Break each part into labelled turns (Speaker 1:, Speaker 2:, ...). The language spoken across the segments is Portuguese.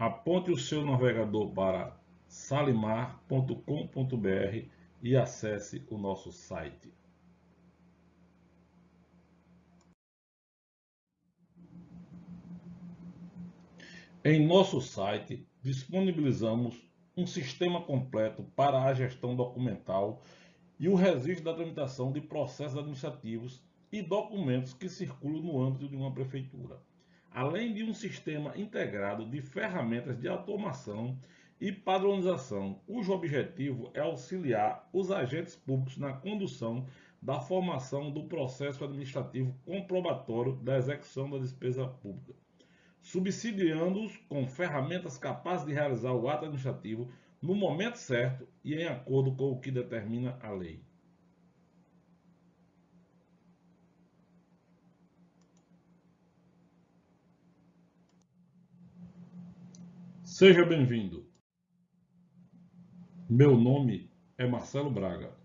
Speaker 1: Aponte o seu navegador para salimar.com.br e acesse o nosso site. Em nosso site, disponibilizamos um sistema completo para a gestão documental e o registro da tramitação de processos administrativos e documentos que circulam no âmbito de uma prefeitura, além de um sistema integrado de ferramentas de automação e padronização, cujo objetivo é auxiliar os agentes públicos na condução da formação do processo administrativo comprobatório da execução da despesa pública, subsidiando-os com ferramentas capazes de realizar o ato administrativo no momento certo e em acordo com o que determina a lei. Seja bem-vindo. Meu nome é Marcelo Braga.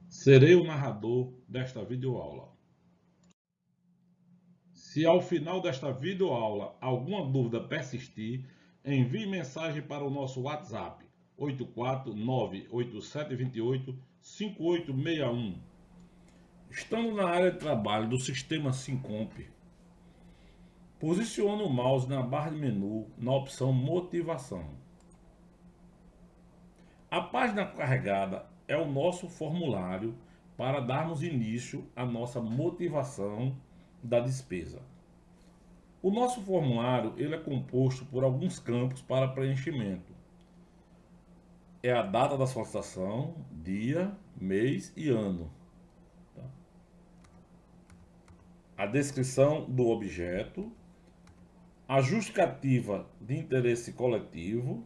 Speaker 1: Serei o narrador desta videoaula. Se ao final desta videoaula alguma dúvida persistir, envie mensagem para o nosso WhatsApp 84987285861. Estando na área de trabalho do sistema Sincomp, posicione o mouse na barra de menu na opção Motivação. A página carregada é o nosso formulário para darmos início à nossa motivação da despesa. O nosso formulário ele é composto por alguns campos para preenchimento. É a data da solicitação, dia, mês e ano. A descrição do objeto, a justificativa de interesse coletivo,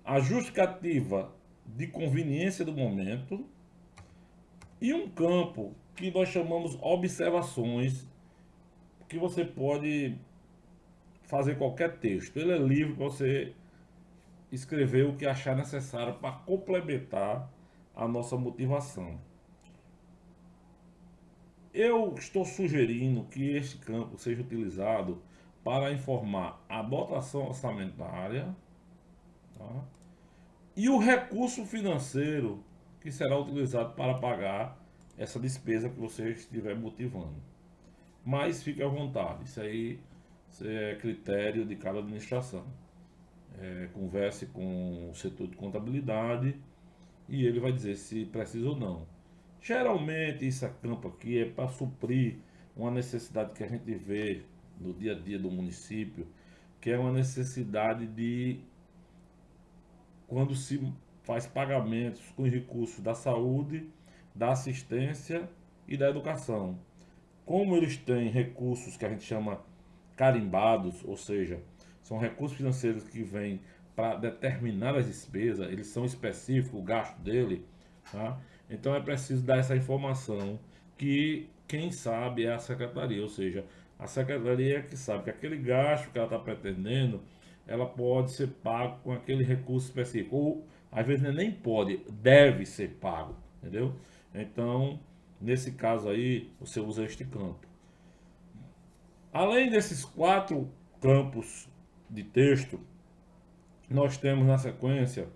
Speaker 1: a justificativa de conveniência do momento e um campo que nós chamamos observações, que você pode fazer qualquer texto. Ele é livre para você escrever o que achar necessário para complementar a nossa motivação. Eu estou sugerindo que este campo seja utilizado para informar a dotação orçamentária, tá? E o recurso financeiro que será utilizado para pagar essa despesa que você estiver motivando. Mas fique à vontade, isso aí é critério de cada administração. Converse com o setor de contabilidade e ele vai dizer se precisa ou não. Geralmente esse campo aqui é para suprir uma necessidade que a gente vê no dia a dia do município, que é uma necessidade de quando se faz pagamentos com recursos da saúde, da assistência e da educação. Como eles têm recursos que a gente chama carimbados, ou seja, são recursos financeiros que vêm para determinar as despesas, eles são específicos, o gasto dele, tá? Então é preciso dar essa informação que quem sabe é a secretaria, ou seja, a secretaria que sabe que aquele gasto que ela está pretendendo, ela pode ser pago com aquele recurso específico, ou às vezes nem pode, deve ser pago, entendeu? Então, nesse caso aí, você usa este campo. Além desses 4 campos de texto, nós temos na sequência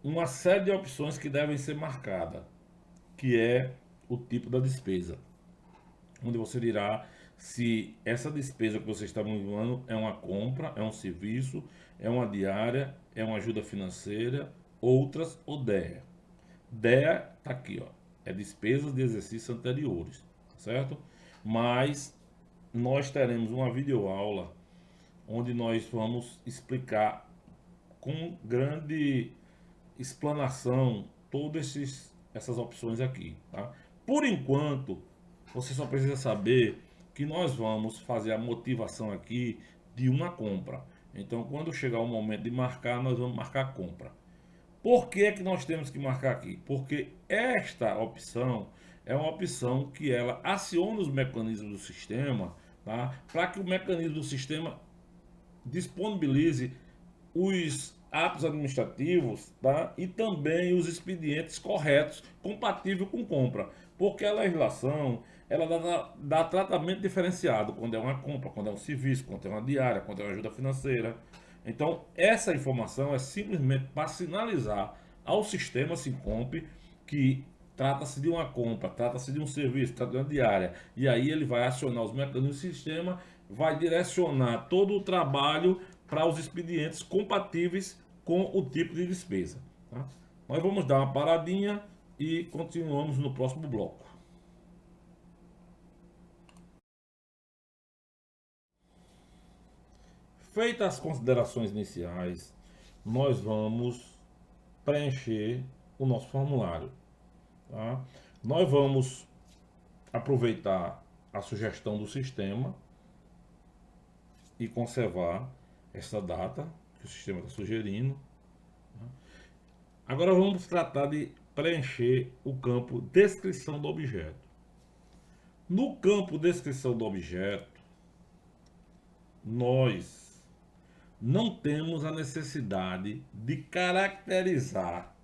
Speaker 1: uma série de opções que devem ser marcadas, que é o tipo da despesa, onde você dirá se essa despesa que você está motivando é uma compra, é um serviço, é uma diária, é uma ajuda financeira, outras ou DEA. DEA está aqui, ó, é despesas de exercícios anteriores, certo? Mas nós teremos uma videoaula onde nós vamos explicar com grande explanação todas essas opções aqui, tá? Por enquanto, você só precisa saber que nós vamos fazer a motivação aqui de uma compra. Então, quando chegar o momento de marcar, nós vamos marcar a compra. Por que é que nós temos que marcar aqui? Porque esta opção é uma opção que ela aciona os mecanismos do sistema, tá? Para que o mecanismo do sistema disponibilize os atos administrativos, tá? E também os expedientes corretos, compatível com compra. Porque a legislação ela dá tratamento diferenciado quando é uma compra, quando é um serviço, quando é uma diária, quando é uma ajuda financeira. Então, essa informação é simplesmente para sinalizar ao sistema Sincomp que trata-se de uma compra, trata-se de um serviço, trata-se de uma diária. E aí ele vai acionar os mecanismos do sistema, vai direcionar todo o trabalho para os expedientes compatíveis com o tipo de despesa. Tá? Nós vamos dar uma paradinha e continuamos no próximo bloco. Feitas as considerações iniciais, nós vamos preencher o nosso formulário. Tá? Nós vamos aproveitar a sugestão do sistema e conservar essa data que o sistema está sugerindo. Agora vamos tratar de preencher o campo descrição do objeto. No campo descrição do objeto, nós não temos a necessidade de caracterizar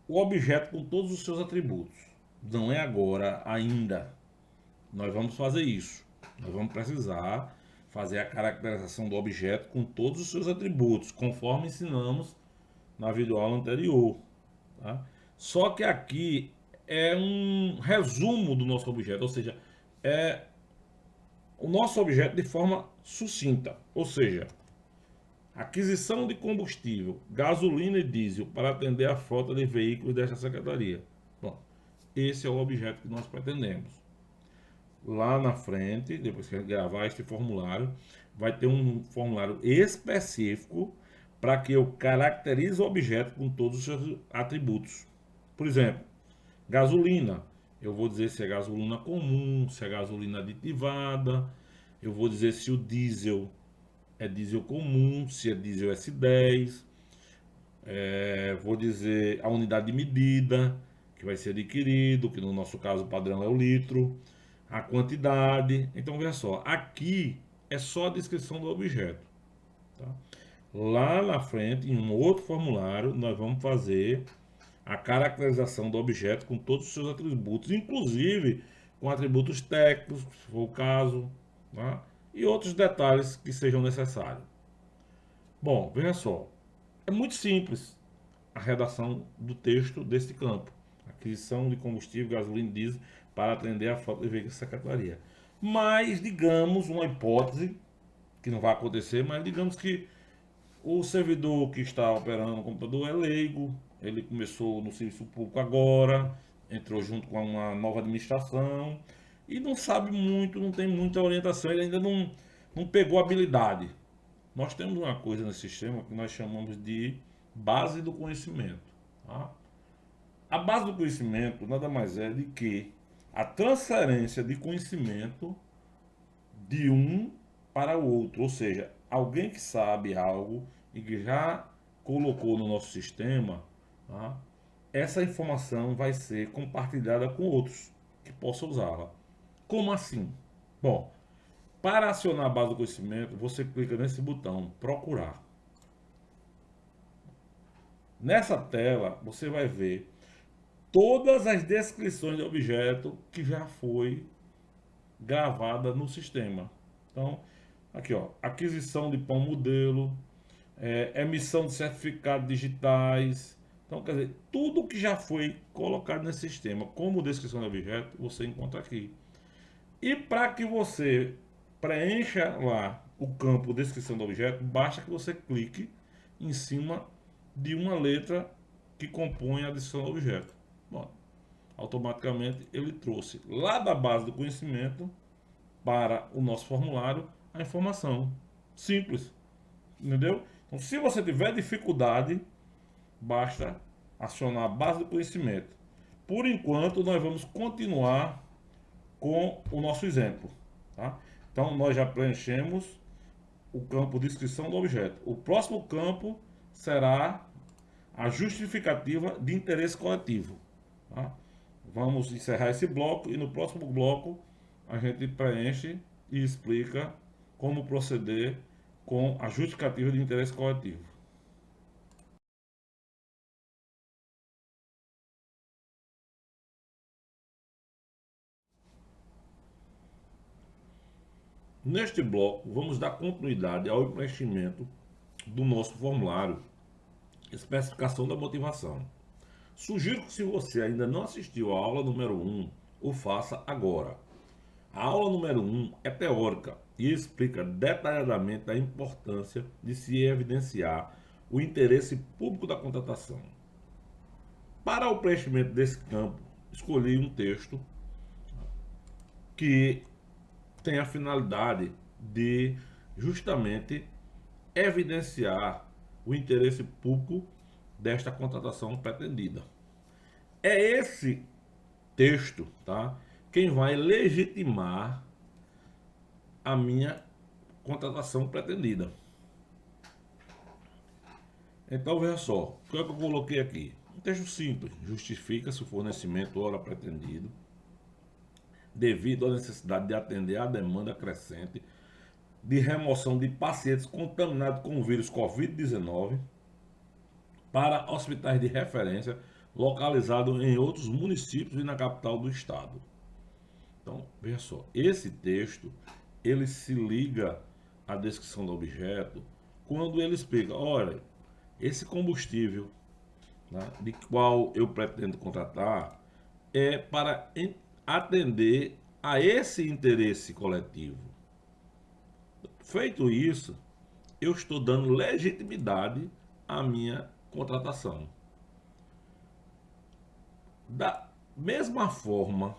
Speaker 1: o objeto com todos os seus atributos. Não é agora ainda. Nós vamos fazer isso. Nós vamos precisar fazer a caracterização do objeto com todos os seus atributos, conforme ensinamos na videoaula anterior. Tá? Só que aqui é um resumo do nosso objeto, ou seja, é o nosso objeto de forma sucinta, ou seja, aquisição de combustível, gasolina e diesel para atender a frota de veículos desta secretaria. Bom, esse é o objeto que nós pretendemos. Lá na frente, depois que a gente gravar este formulário, vai ter um formulário específico para que eu caracterize o objeto com todos os seus atributos. Por exemplo, gasolina. Eu vou dizer se é gasolina comum, se é gasolina aditivada. Eu vou dizer se o diesel é diesel comum, se é diesel S10. Vou dizer a unidade de medida que vai ser adquirido, que no nosso caso o padrão é o litro, a quantidade. Então veja só, aqui é só a descrição do objeto. Tá? Lá na frente, em um outro formulário, nós vamos fazer a caracterização do objeto com todos os seus atributos, inclusive com atributos técnicos, se for o caso, tá? E outros detalhes que sejam necessários. Bom, veja só, é muito simples a redação do texto deste campo. Aquisição de combustível, gasolina e diesel para atender a frota de veículos da secretaria. Mas, digamos, uma hipótese, que não vai acontecer, mas digamos que o servidor que está operando o computador é leigo, ele começou no serviço público agora, entrou junto com uma nova administração e não sabe muito, não tem muita orientação, ele ainda não pegou habilidade. Nós temos uma coisa nesse sistema que nós chamamos de base do conhecimento. Tá? A base do conhecimento nada mais é de que a transferência de conhecimento de um para o outro, ou seja, alguém que sabe algo e que já colocou no nosso sistema, tá? Essa informação vai ser compartilhada com outros que possam usá-la. Como assim? Bom, para acionar a base do conhecimento, você clica nesse botão procurar. Nessa tela, você vai ver todas as descrições de objeto que já foi gravada no sistema. Então, aqui ó, aquisição de pão modelo, emissão de certificados digitais. Então, quer dizer, tudo que já foi colocado nesse sistema como descrição de objeto, você encontra aqui. E para que você preencha lá o campo descrição do objeto, basta que você clique em cima de uma letra que compõe a descrição do objeto. Bom, automaticamente ele trouxe lá da base do conhecimento para o nosso formulário a informação. Simples. Entendeu? Então, se você tiver dificuldade, basta acionar a base do conhecimento. Por enquanto, nós vamos continuar com o nosso exemplo. Tá? Então, nós já preenchemos o campo de descrição do objeto. O próximo campo será a justificativa de interesse coletivo. Tá? Vamos encerrar esse bloco e no próximo bloco a gente preenche e explica como proceder com a justificativa de interesse coletivo. Neste bloco, vamos dar continuidade ao preenchimento do nosso formulário, especificação da motivação. Sugiro que, se você ainda não assistiu à aula número 1, o faça agora. A aula número 1 é teórica e explica detalhadamente a importância de se evidenciar o interesse público da contratação. Para o preenchimento desse campo, escolhi um texto que tem a finalidade de justamente evidenciar o interesse público desta contratação pretendida. É esse texto, tá, quem vai legitimar a minha contratação pretendida. Então veja só, o que é que eu coloquei aqui? Um texto simples: justifica-se o fornecimento hora pretendido devido à necessidade de atender à demanda crescente de remoção de pacientes contaminados com o vírus Covid-19 para hospitais de referência localizados em outros municípios e na capital do estado. Então, veja só, esse texto, ele se liga à descrição do objeto quando ele explica: olha, esse combustível, né, de qual eu pretendo contratar é para atender a esse interesse coletivo. Feito isso, eu estou dando legitimidade à minha contratação. Da mesma forma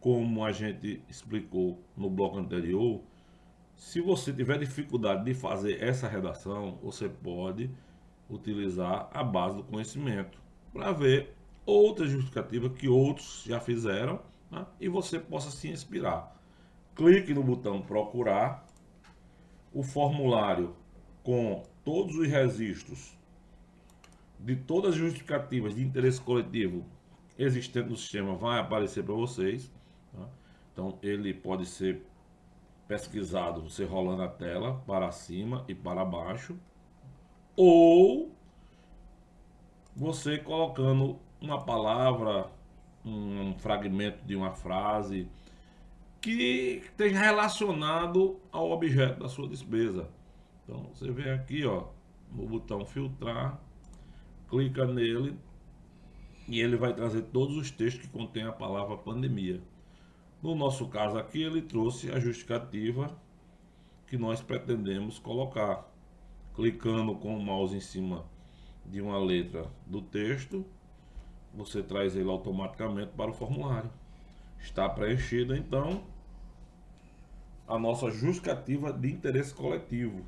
Speaker 1: como a gente explicou no bloco anterior, se você tiver dificuldade de fazer essa redação, você pode utilizar a base do conhecimento para ver outras justificativas que outros já fizeram, né, e você possa se inspirar. Clique no botão procurar. O formulário com todos os registros de todas as justificativas de interesse coletivo existente no sistema vai aparecer para vocês, tá? Então ele pode ser pesquisado, você rolando a tela para cima e para baixo, ou você colocando uma palavra, um fragmento de uma frase que esteja relacionado ao objeto da sua despesa. Então você vem aqui, ó, no botão filtrar, clica nele e ele vai trazer todos os textos que contêm a palavra pandemia. No nosso caso aqui, ele trouxe a justificativa que nós pretendemos colocar. Clicando com o mouse em cima de uma letra do texto, você traz ele automaticamente para o formulário. Está preenchida então a nossa justificativa de interesse coletivo.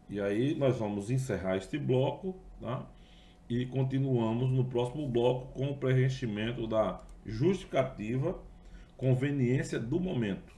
Speaker 1: E aí nós vamos encerrar este bloco, tá? E continuamos no próximo bloco com o preenchimento da justificativa conveniência do momento.